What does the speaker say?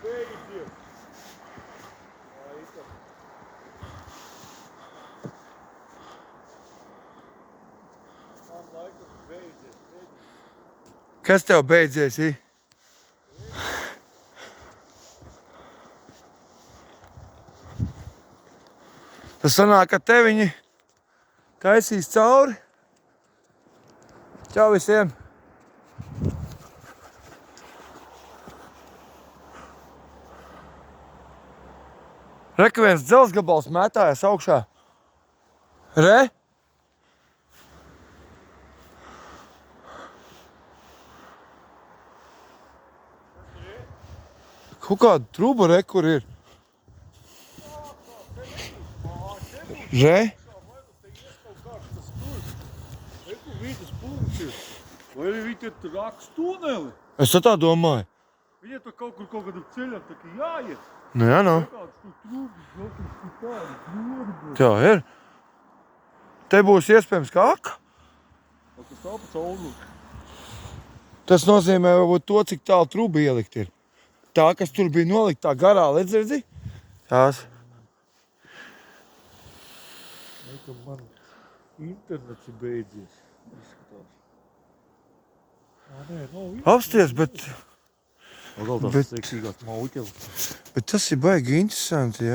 beidzies! Laikam. Man laikam beidzies. Kas tev beidzies, I? Tas sanāk, ka te viņi taisīs cauri. Čau visiem! Reka viens dzelzgabals mētājas augšā. Re? Kaut kāda truba re, kur ir. Re? Vai arī viņi tur rāks tuneli? Es tā domāju. Viņi tur kaut kādam ceļam tā kā jāiet. Nu jā, nu. Kāds tur trūks, Tā ir. Te būs iespējams kā aka. Tas tā pa cauru. Tas nozīmē varbūt to, cik tālu truba ielikt ir. Tā, kas tur bija noliktā garā, redzi? Tās. Laikam man internets ir beidzies. Izskatās. Nē, nav internets. Apsties, bet Vēl tās seksīgās mauķeles. tas ir baigi interesanti, jā.